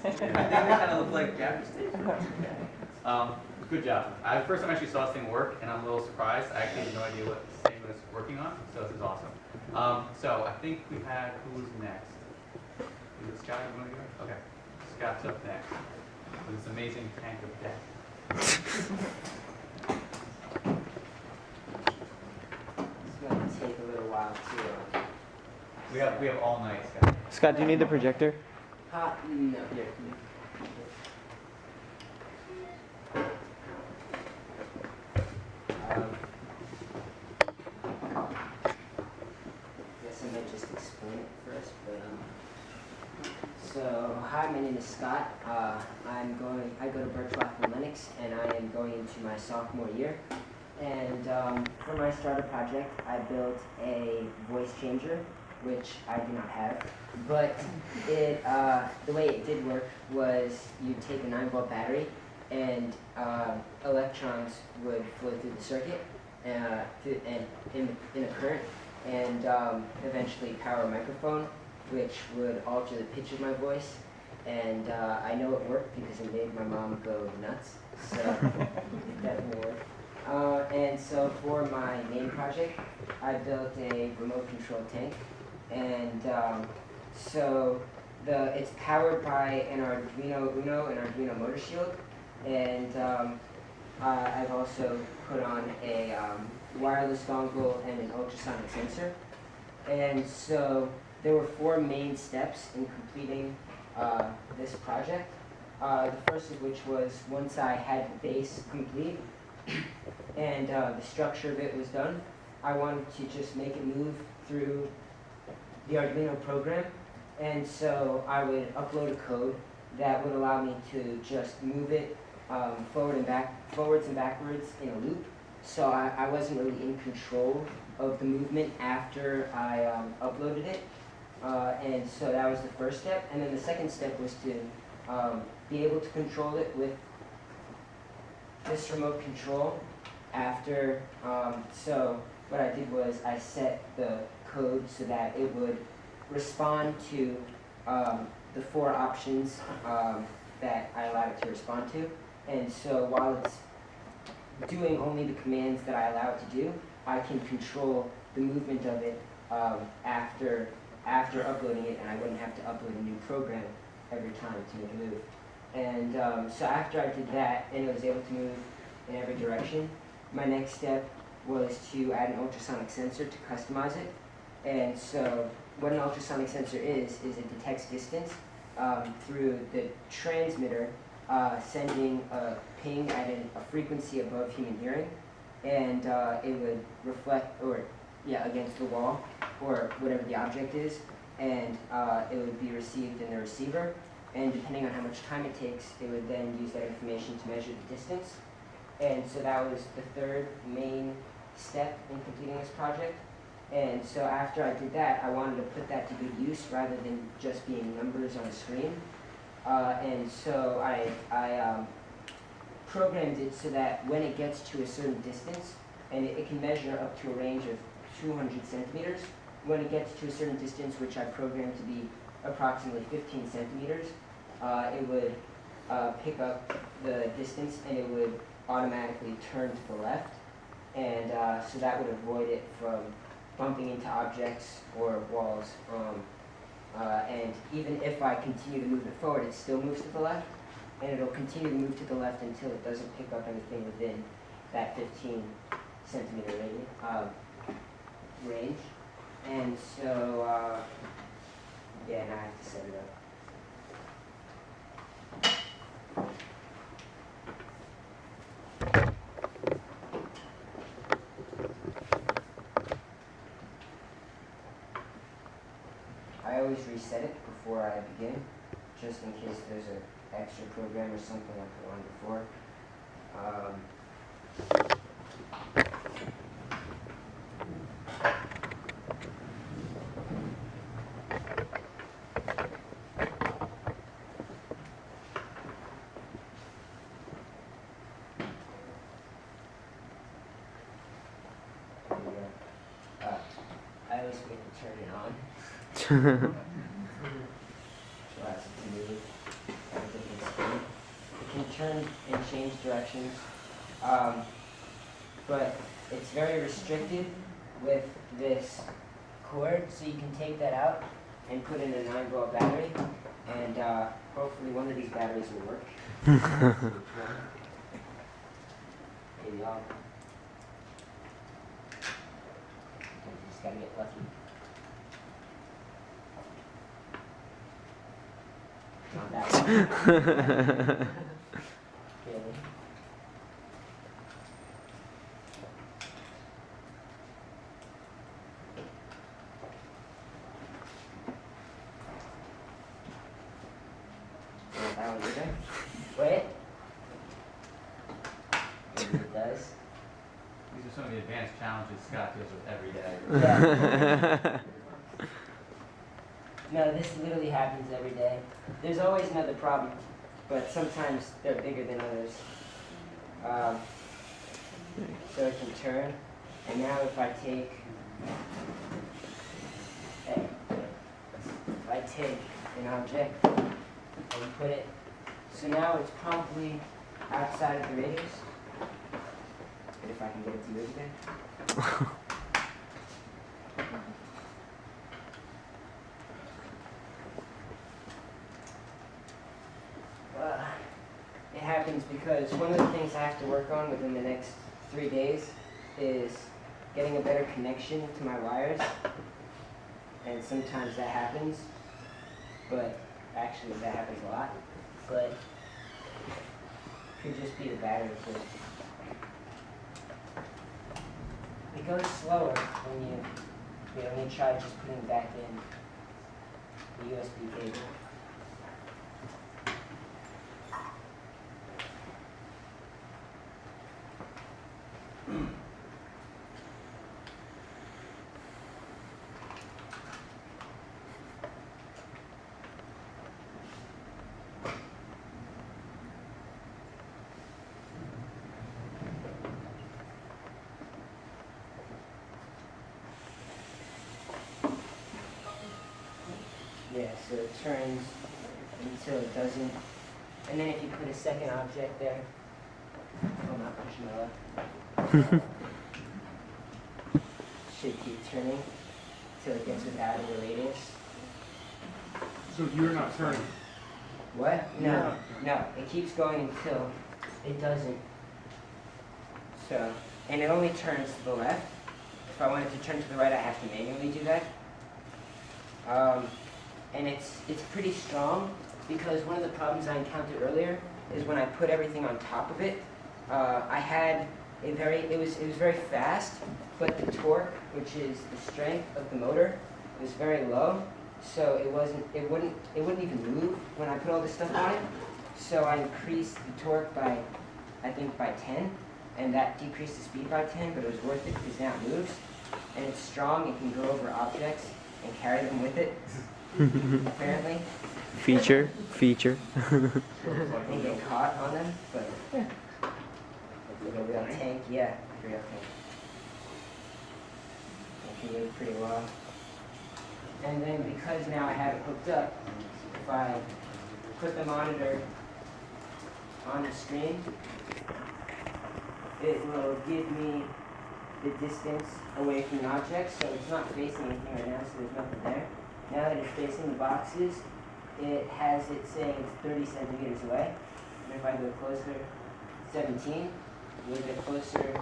I think they kind of look like Gabby Station. Good job. First time I actually saw this thing work, and I'm a little surprised. I actually had no idea what Sam was working on, so this is awesome. So I think we had, who's next? Is it Scott? You want to go? Okay. Scott's up next with this amazing tank of death. It's going to take a little while to. We have all night, Scott. Scott, do you need the projector? No. Yeah. Guess I might just explain it first, but so hi, my name is Scott. I go to Birchlock and Lennox, and I am going into my sophomore year. And for my starter project, I built a voice changer, which I do not have. But it the way it did work was you'd take a 9-volt battery, and electrons would flow through the circuit and in a current, and eventually power a microphone, which would alter the pitch of my voice. And I know it worked because it made my mom go nuts. So it definitely worked. And so for my main project, I built a remote control tank, and so it's powered by an Arduino Uno and Arduino Motor Shield, and I've also put on a wireless dongle and an ultrasonic sensor. And so there were 4 main steps in completing this project. The first of which was once I had the base complete and the structure of it was done, I wanted to just make it move through the Arduino program. And so I would upload a code that would allow me to just move it forwards and backwards in a loop. So I wasn't really in control of the movement after I uploaded it. And so that was the first step. And then the second step was to be able to control it with this remote control after. So what I did was I set the code so that it would respond to the 4 options that I allowed it to respond to. And so while it's doing only the commands that I allow it to do, I can control the movement of it after uploading it, and I wouldn't have to upload a new program every time to make a move. And so after I did that, and it was able to move in every direction, my next step was to add an ultrasonic sensor to customize it. And so what an ultrasonic sensor is it detects distance through the transmitter sending a ping at a frequency above human hearing, and it would reflect against the wall or whatever the object is, and it would be received in the receiver, and depending on how much time it takes, it would then use that information to measure the distance. And so that was the 3rd main step in completing this project. And so after I did that, I wanted to put that to good use rather than just being numbers on a screen. And so I programmed it so that when it gets to a certain distance, and it can measure up to a range of 200 centimeters, when it gets to a certain distance, which I programmed to be approximately 15 centimeters, it would pick up the distance and it would automatically turn to the left. And so that would avoid it from bumping into objects or walls. And even if I continue to move it forward, it still moves to the left, and it'll continue to move to the left until it doesn't pick up anything within that 15 centimeter range. And so, now I have to set it up. I always reset it before I begin, just in case there's an extra program or something I put on before. There we go. I always forget to turn it on. So that's a move. turn and change directions, but it's very restricted with this cord, so you can take that out and put in a 9-volt battery, and hopefully one of these batteries will work. Maybe I'll just gotta get lucky. Not that one. Really? Not that one either. Wait. Maybe it does. These are some of the advanced challenges Scott deals with every day. Yeah. No, this literally happens every day. There's always another problem, but sometimes they're bigger than others. So it can turn, and now if I take an object and put it, so now it's probably outside of the radius. But if I can get it to move again. It happens because one of the things I have to work on within the next 3 days is getting a better connection to my wires. And sometimes that happens, but actually that happens a lot. But it could just be the battery too. It goes slower when you try just putting back in the USB cable. Yeah, so it turns until it doesn't. And then if you put a second object there, I'm not pushing my left. Should keep turning until it gets without the radius. So you're not turning? What? No, Yeah. no. It keeps going until it doesn't. So, and it only turns to the left. If I wanted to turn to the right, I have to manually do that. And it's pretty strong because one of the problems I encountered earlier is when I put everything on top of it, I had it was very fast, but the torque, which is the strength of the motor, was very low, so it wouldn't even move when I put all this stuff on it. So I increased the torque by, I think by 10, and that decreased the speed by 10, but it was worth it because now it moves, and it's strong. It can go over objects and carry them with it. Apparently. Feature. And get caught on them, but like a real tank, yeah, like a real tank. It can move pretty well. And then because now I have it hooked up, if I put the monitor on the screen, it will give me the distance away from the object, so it's not facing anything right now, so there's nothing there. Now that it's facing the boxes, it has it saying it's 30 centimeters away. And if I go closer, 17, a little bit closer,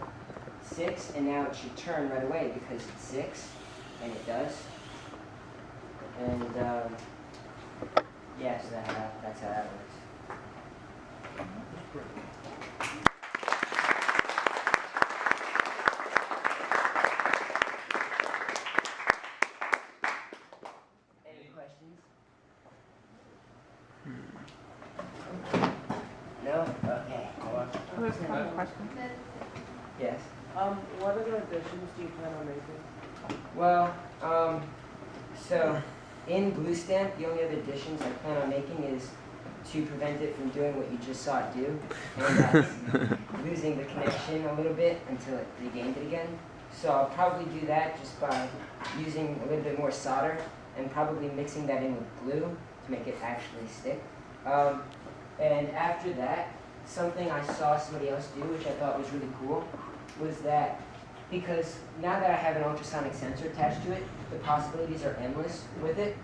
6, and now it should turn right away because it's 6, and it does. And yeah, so that's how that works. Any questions? No? Okay. There's a couple questions. Yes. What other additions do you plan on making? Well, so in BlueStamp, the only other additions I plan on making is to prevent it from doing what you just saw it do, and that's losing the connection a little bit until it regained it again. So I'll probably do that just by using a little bit more solder and probably mixing that in with glue to make it actually stick. And after that, something I saw somebody else do, which I thought was really cool, was that because now that I have an ultrasonic sensor attached to it, the possibilities are endless with it.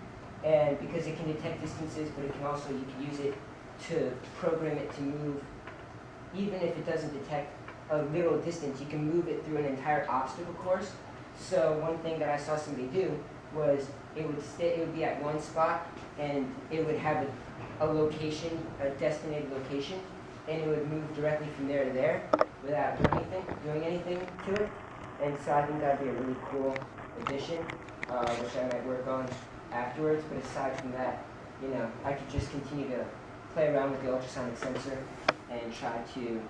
And because it can detect distances, but it can also, you can use it to program it to move, even if it doesn't detect a literal distance, you can move it through an entire obstacle course. So one thing that I saw somebody do was it would be at one spot, and it would have a location, a designated location, and it would move directly from there to there without doing anything to it. And so I think that'd be a really cool addition, which I might work on afterwards. But aside from that, you know, I could just continue to play around with the ultrasonic sensor and try to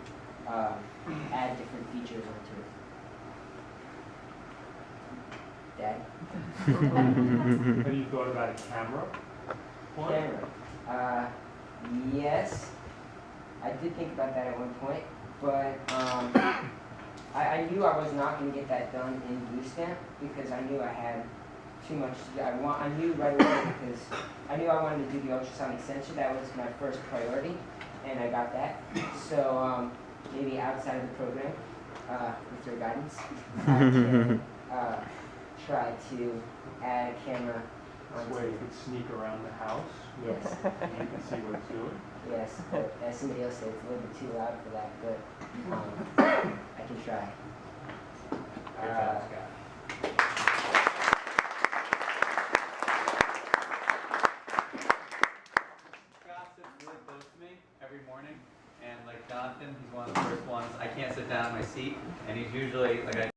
add different features onto it. Dad? Have you thought about a camera? Camera. Yes. I did think about that at one point, but I knew I was not going to get that done in Blue Stamp because I knew I had too much to do. I knew right away because I knew I wanted to do the ultrasonic sensor. That was my first priority, and I got that. So maybe outside of the program, with your guidance, I can try to add a camera This way you could sneak around the house. Yes. And you can see what it's doing. Yes, but as somebody else said, it's a little bit too loud for that, but I can try. Good job, Scott. Scott sits really close to me every morning, and like Jonathan, he's one of the first ones. I can't sit down in my seat, and he's usually like